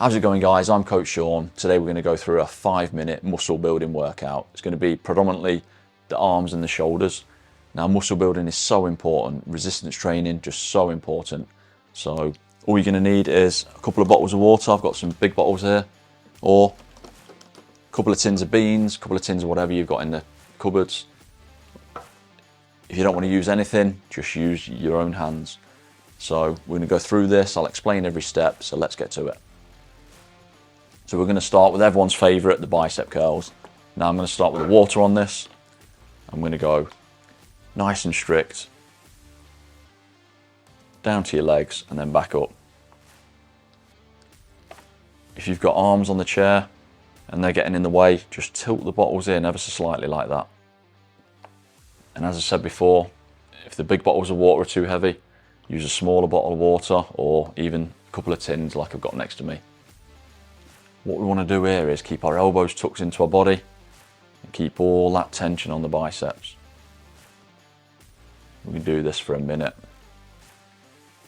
How's it going, guys? I'm Coach Sean. Today we're going to go through a 5-minute muscle building workout. It's going to be predominantly the arms and the shoulders. Now, muscle building is so important. Resistance training, just so important. So all you're going to need is a couple of bottles of water. I've got some big bottles here, or a couple of tins of beans, a couple of tins of whatever you've got in the cupboards. If you don't want to use anything, just use your own hands. So we're going to go through this. I'll explain every step, so let's get to it. So we're going to start with everyone's favourite, the bicep curls. Now I'm going to start with the water on this. I'm going to go nice and strict, down to your legs and then back up. If you've got arms on the chair and they're getting in the way, just tilt the bottles in ever so slightly like that. And as I said before, if the big bottles of water are too heavy, use a smaller bottle of water or even a couple of tins like I've got next to me. What we want to do here is keep our elbows tucked into our body and keep all that tension on the biceps. We can do this for a minute.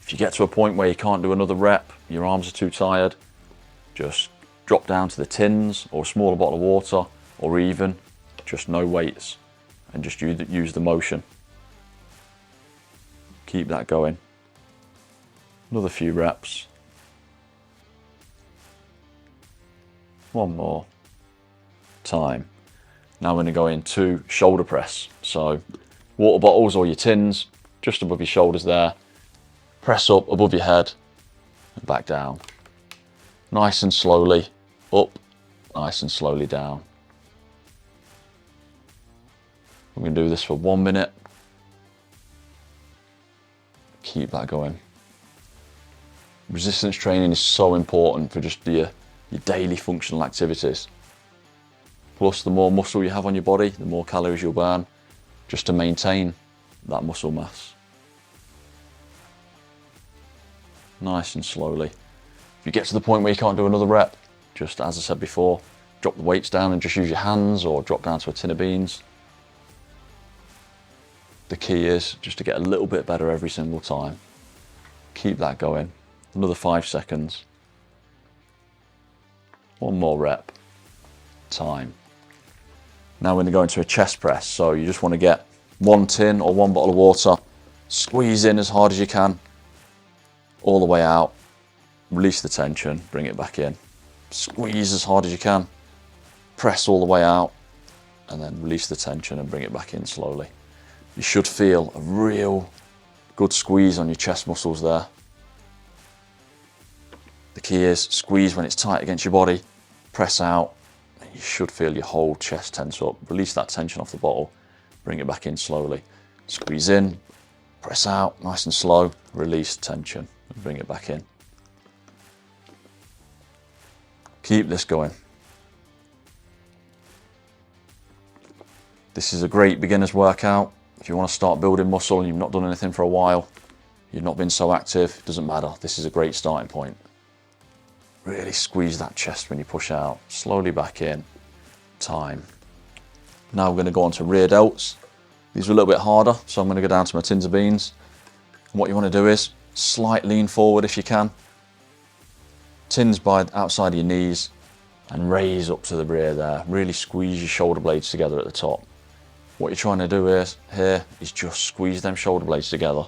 If you get to a point where you can't do another rep, your arms are too tired, just drop down to the tins or a smaller bottle of water, or even just no weights and just use the motion. Keep that going. Another few reps. One more time. Now we're going to go into shoulder press. So water bottles or your tins just above your shoulders there. Press up above your head and back down. Nice and slowly up, nice and slowly down. We're going to do this for 1 minute. Keep that going. Resistance training is so important for just your daily functional activities. Plus, the more muscle you have on your body, the more calories you'll burn just to maintain that muscle mass. Nice and slowly. If you get to the point where you can't do another rep, just as I said before, drop the weights down and just use your hands or drop down to a tin of beans. The key is just to get a little bit better every single time. Keep that going. Another 5 seconds. One more rep. Time. Now we're going to go into a chest press. So you just want to get 1 tin or 1 bottle of water, squeeze in as hard as you can, all the way out, release the tension, bring it back in. Squeeze as hard as you can, press all the way out, and then release the tension and bring it back in slowly. You should feel a real good squeeze on your chest muscles there. The key is squeeze when it's tight against your body, press out, and you should feel your whole chest tense up. Release that tension off the bottle, bring it back in slowly. Squeeze in, press out, nice and slow, release tension, and bring it back in. Keep this going. This is a great beginner's workout. If you want to start building muscle and you've not done anything for a while, you've not been so active, it doesn't matter. This is a great starting point. Really squeeze that chest when you push out. Slowly back in. Time. Now we're going to go on to rear delts. These are a little bit harder, so I'm going to go down to my tins of beans. And what you want to do is slight lean forward if you can. Tins by outside of your knees and raise up to the rear there. Really squeeze your shoulder blades together at the top. What you're trying to do here is just squeeze them shoulder blades together.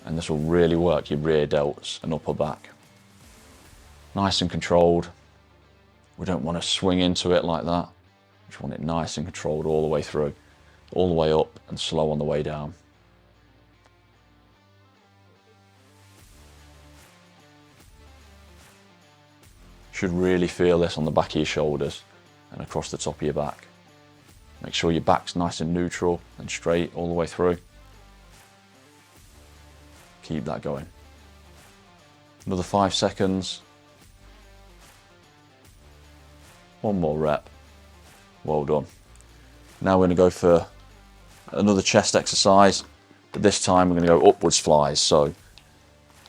And this will really work your rear delts and upper back. Nice and controlled. We don't want to swing into it like that. We just want it nice and controlled all the way through, all the way up and slow on the way down. Should really feel this on the back of your shoulders and across the top of your back. Make sure your back's nice and neutral and straight all the way through. Keep that going. Another 5 seconds. One more rep. Well done. Now we're going to go for another chest exercise, but this time we're going to go upwards flies. So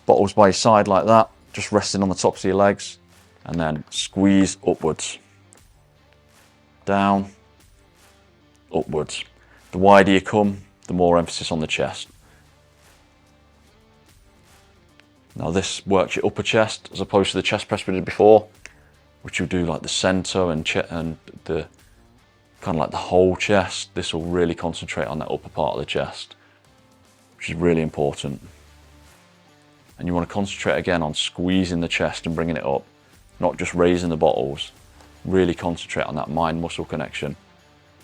bottles by your side like that, just resting on the tops of your legs, and then squeeze upwards. Down, upwards. The wider you come, the more emphasis on the chest. Now this works your upper chest as opposed to the chest press we did before, which will do like the center and the kind of like the whole chest. This will really concentrate on that upper part of the chest, which is really important. And you want to concentrate again on squeezing the chest and bringing it up, not just raising the bottles. Really concentrate on that mind muscle connection.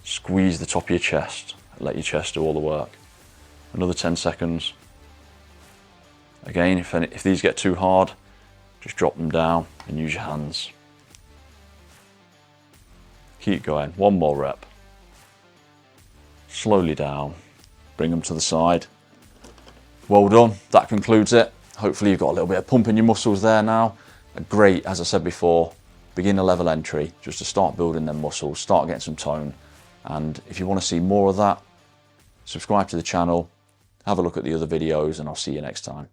Squeeze the top of your chest, let your chest do all the work. Another 10 seconds. Again, if these get too hard, just drop them down and use your hands. Keep going, one more rep. Slowly down, bring them to the side. Well done, that concludes it. Hopefully you've got a little bit of pump in your muscles there now. A great, as I said before, beginner level entry, just to start building them muscles, start getting some tone. And if you want to see more of that, subscribe to the channel, have a look at the other videos, and I'll see you next time.